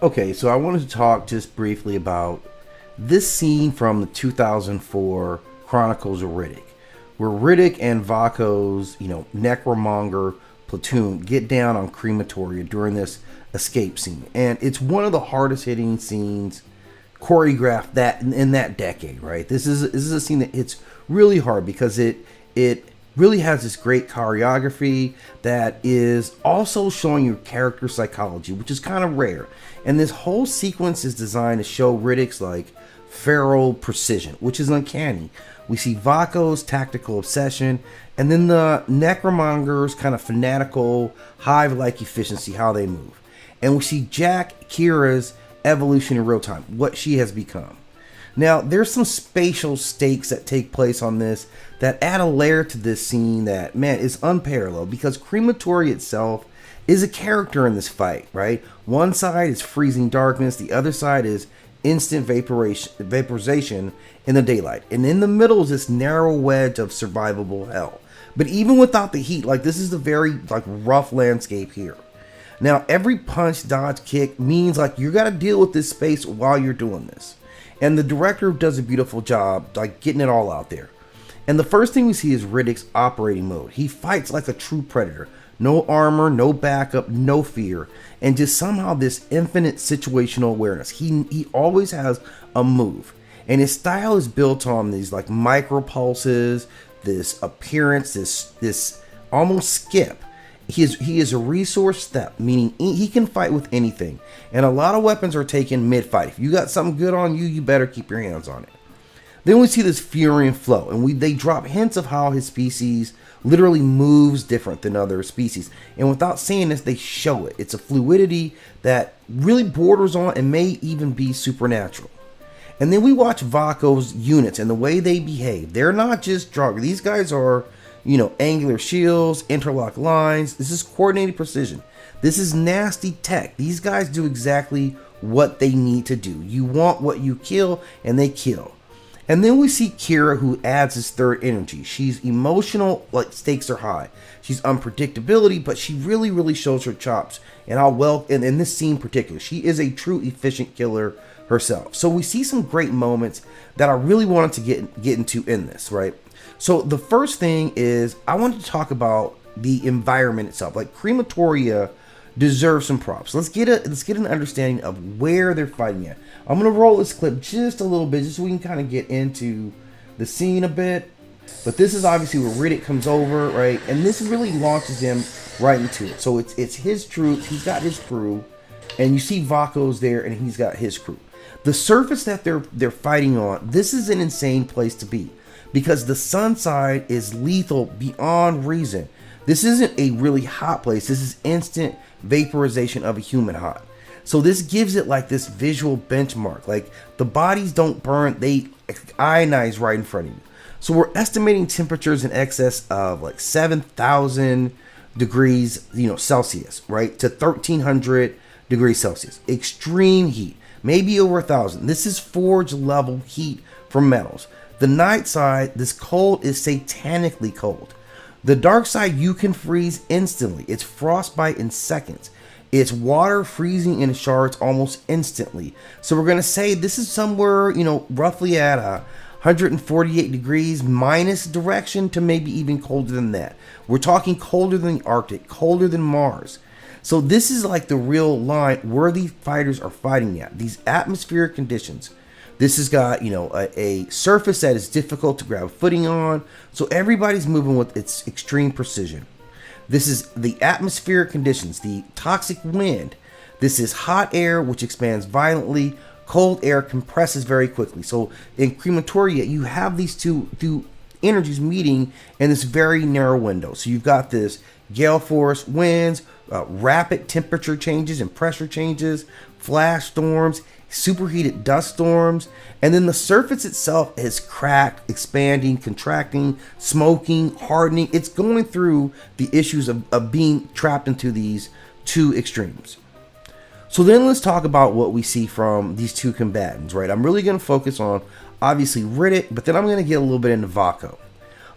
Okay, so I wanted to talk just briefly about this scene from the 2004 Chronicles of Riddick, where Riddick and Vako's, Necromonger platoon get down on Crematoria during this escape scene. And it's one of the hardest hitting scenes choreographed that in that decade, right? This is a scene that it's really hard because it really has this great choreography that is also showing your character psychology, which is kind of rare. And this whole sequence is designed to show Riddick's feral precision, which is uncanny. We see Vako's tactical obsession, and then the Necromonger's kind of fanatical, hive-like efficiency, how they move. And we see Jack Kira's evolution in real time, what she has become. Now, there's some spatial stakes that take place on this that add a layer to this scene that, man, is unparalleled, because Crematoria itself is a character in this fight, right? One side is freezing darkness, the other side is instant vaporization in the daylight. And in the middle is this narrow wedge of survivable hell. But even without the heat, this is a very rough landscape here. Now, every punch, dodge, kick means you got to deal with this space while you're doing this. And the director does a beautiful job getting it all out there. And the first thing we see is Riddick's operating mode. He fights like a true predator. No armor, no backup, no fear, and just somehow this infinite situational awareness. He always has a move, and his style is built on these micro pulses, this appearance, this almost skip. He is a resource step, meaning he can fight with anything, and a lot of weapons are taken mid-fight. If you got something good on you, you better keep your hands on it. Then we see this Furyan flow, and they drop hints of how his species literally moves different than other species. And without saying this, they show it. It's a fluidity that really borders on and may even be supernatural. And then we watch Vako's units and the way they behave. They're not just drug. These guys are, angular shields, interlock lines. This is coordinated precision. This is nasty tech. These guys do exactly what they need to do. You want what you kill, and they kill. And then we see Kira, who adds his third energy. She's emotional, stakes are high. She's unpredictability, but she really, really shows her chops. And in this scene in particular, she is a true efficient killer herself. So we see some great moments that I really wanted to get into in this, right? So the first thing is I wanted to talk about the environment itself. Crematoria deserves some props. Let's get an understanding of where they're fighting at. I'm gonna roll this clip just a little bit, just so we can kind of get into the scene a bit. But this is obviously where Riddick comes over, right? And this really launches him right into it. So it's his troops. He's got his crew, and you see Vako's there, and he's got his crew. The surface that they're fighting on, this is an insane place to be, because the sun side is lethal beyond reason. This isn't a really hot place. This is instant vaporization of a human hot. So this gives it this visual benchmark. The bodies don't burn, they ionize right in front of you. So we're estimating temperatures in excess of 7,000 degrees, Celsius, right, to 1,300 degrees Celsius. Extreme heat, maybe over 1,000. This is forge level heat from metals. The night side, this cold is satanically cold. The dark side, you can freeze instantly. It's frostbite in seconds. It's water freezing in shards almost instantly. So we're going to say this is somewhere, roughly at 148 degrees minus direction to maybe even colder than that. We're talking colder than the Arctic, colder than Mars. So this is the real line where these fighters are fighting at. These atmospheric conditions. This has got, a surface that is difficult to grab a footing on. So everybody's moving with its extreme precision. This is the atmospheric conditions, the toxic wind. This is hot air, which expands violently. Cold air compresses very quickly. So in Crematoria, you have these two energies meeting in this very narrow window. So you've got this gale force winds, rapid temperature changes and pressure changes, flash storms, superheated dust storms, and then the surface itself is cracked, expanding, contracting, smoking, hardening. It's going through the issues of being trapped into these two extremes. So then let's talk about what we see from these two combatants, right? I'm really going to focus on, obviously, Riddick, but then I'm going to get a little bit into Vako.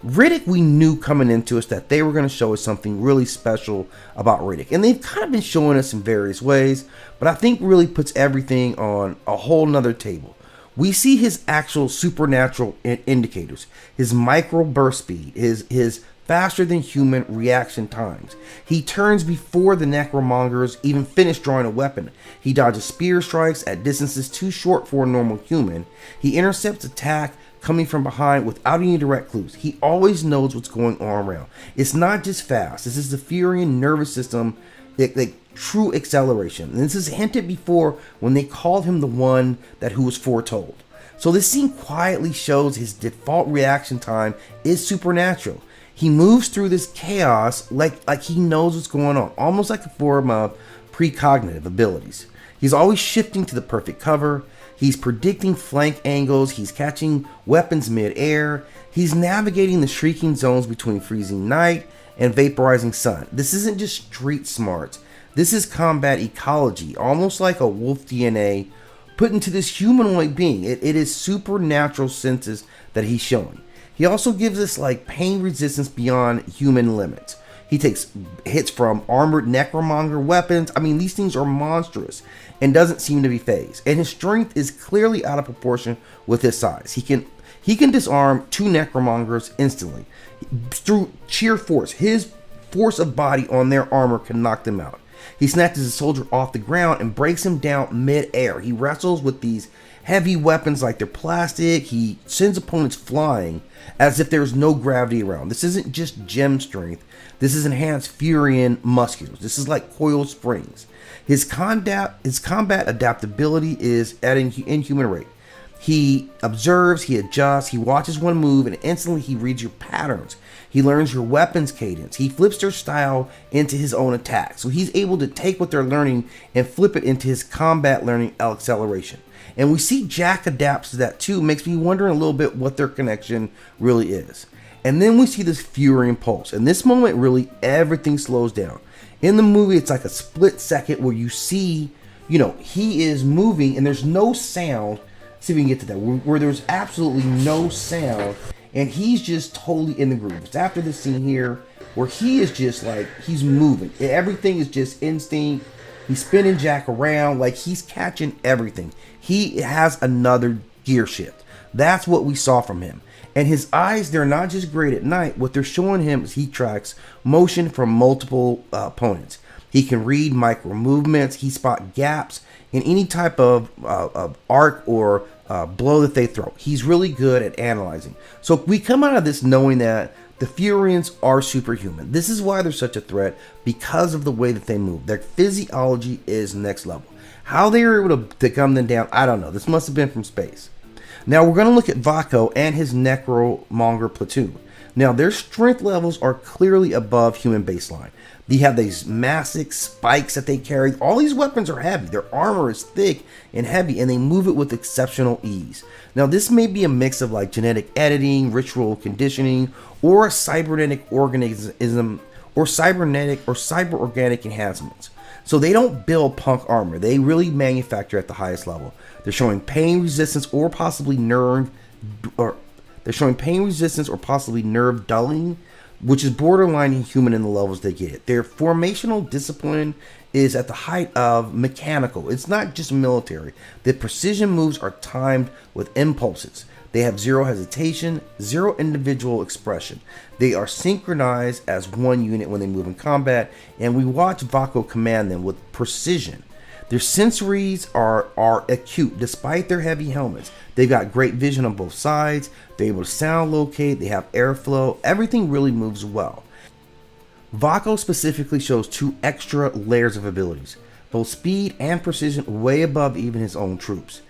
Riddick, we knew coming into us that they were going to show us something really special about Riddick. And they've kind of been showing us in various ways, but I think really puts everything on a whole nother table. We see his actual supernatural indicators, his micro burst speed, his faster than human reaction times. He turns before the Necromongers even finish drawing a weapon. He dodges spear strikes at distances too short for a normal human. He intercepts attack coming from behind without any direct clues. He always knows what's going on around. It's not just fast. This is the Furyan nervous system, like true acceleration. And this is hinted before when they called him the one who was foretold. So this scene quietly shows his default reaction time is supernatural. He moves through this chaos like he knows what's going on, almost like a form of precognitive abilities. He's always shifting to the perfect cover. He's predicting flank angles. He's catching weapons mid-air. He's navigating the shrieking zones between freezing night and vaporizing sun. This isn't just street smarts. This is combat ecology, almost like a wolf DNA put into this humanoid being. It is supernatural senses that he's showing. He also gives us like pain resistance beyond human limits. He takes hits from armored Necromonger weapons. I mean, these things are monstrous and doesn't seem to be phased. And his strength is clearly out of proportion with his size. He can disarm 2 Necromongers instantly through sheer force. His force of body on their armor can knock them out. He snatches a soldier off the ground and breaks him down mid-air. He wrestles with these heavy weapons like they're plastic. He sends opponents flying as if there's no gravity around. This isn't just gem strength. This is enhanced Furyan musculars. This is like coiled springs. His combat adaptability is at an inhuman rate. He observes, he adjusts, he watches one move, and instantly he reads your patterns. He learns your weapons cadence. He flips their style into his own attack. So he's able to take what they're learning and flip it into his combat learning acceleration. And we see Jack adapts to that too. Makes me wonder a little bit what their connection really is. And then we see this Furyan pulse. In this moment, really, everything slows down. In the movie, it's like a split second where you see, he is moving and there's no sound. See if we can get to that. Where there's absolutely no sound and he's just totally in the groove. It's after this scene here where he is just like, he's moving. Everything is just instinct. He's spinning Jack around like he's catching everything. He has another gear shift. That's what we saw from him. And his eyes, they're not just great at night. What they're showing him is he tracks motion from multiple opponents. He can read micro movements. He spot gaps in any type of arc or blow that they throw. He's really good at analyzing. So we come out of this knowing that the Furyans are superhuman. This is why they're such a threat, because of the way that they move. Their physiology is next level. How they were able to come them down, I don't know. This must have been from space. Now we're going to look at Vako and his Necromonger platoon. Now their strength levels are clearly above human baseline. They have these massive spikes that they carry. All these weapons are heavy. Their armor is thick and heavy, and they move it with exceptional ease. Now this may be a mix of like genetic editing, ritual conditioning, or a cybernetic organism, or cyber organic enhancements. So they don't build punk armor. They really manufacture at the highest level. They're showing pain resistance or possibly nerve dulling, which is borderline inhuman in the levels they get. Their formational discipline is at the height of mechanical. It's not just military. The precision moves are timed with impulses. They have zero hesitation, zero individual expression. They are synchronized as one unit when they move in combat, and we watch Vako command them with precision. Their sensories are acute despite their heavy helmets. They've got great vision on both sides. They're able to sound locate. They have airflow. Everything really moves well. Vako specifically shows 2 extra layers of abilities, both speed and precision, way above even his own troops.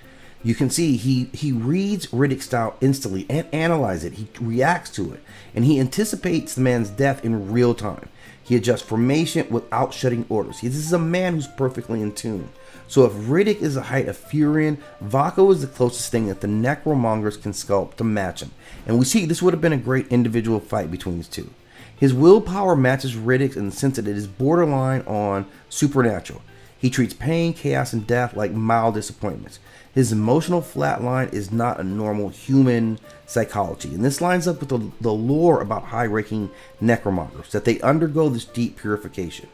You can see he reads Riddick style instantly and analyzes it. He reacts to it, and he anticipates the man's death in real time. He adjusts formation without shutting orders. This is a man who's perfectly in tune. So if Riddick is the height of Furyan, Vako is the closest thing that the Necromongers can sculpt to match him. And we see this would have been a great individual fight between these two. His willpower matches Riddick's in the sense that it is borderline on supernatural. He treats pain, chaos, and death like mild disappointments. His emotional flatline is not a normal human psychology. And this lines up with the lore about high-ranking necromongers, that they undergo this deep purification.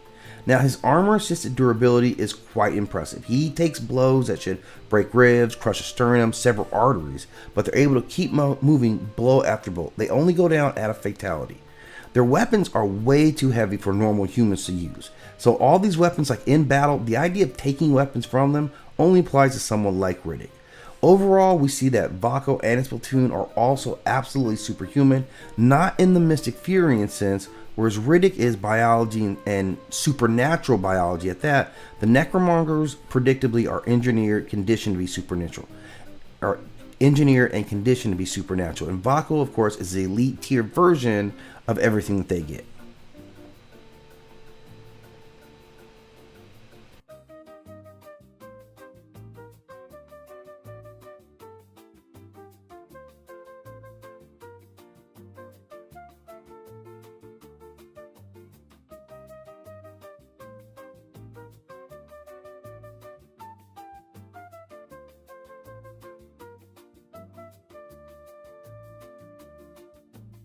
Now, his armor-assisted durability is quite impressive. He takes blows that should break ribs, crush a sternum, sever arteries, but they're able to keep moving blow after blow. They only go down at a fatality. Their weapons are way too heavy for normal humans to use. So all these weapons, like in battle, the idea of taking weapons from them only applies to someone like Riddick. Overall, we see that Vako and his platoon are also absolutely superhuman, not in the Mystic Furyan sense, whereas Riddick is biology and supernatural biology at that. The Necromongers predictably are engineered, conditioned to be supernatural. And Vako, of course, is the elite tier version of everything that they get.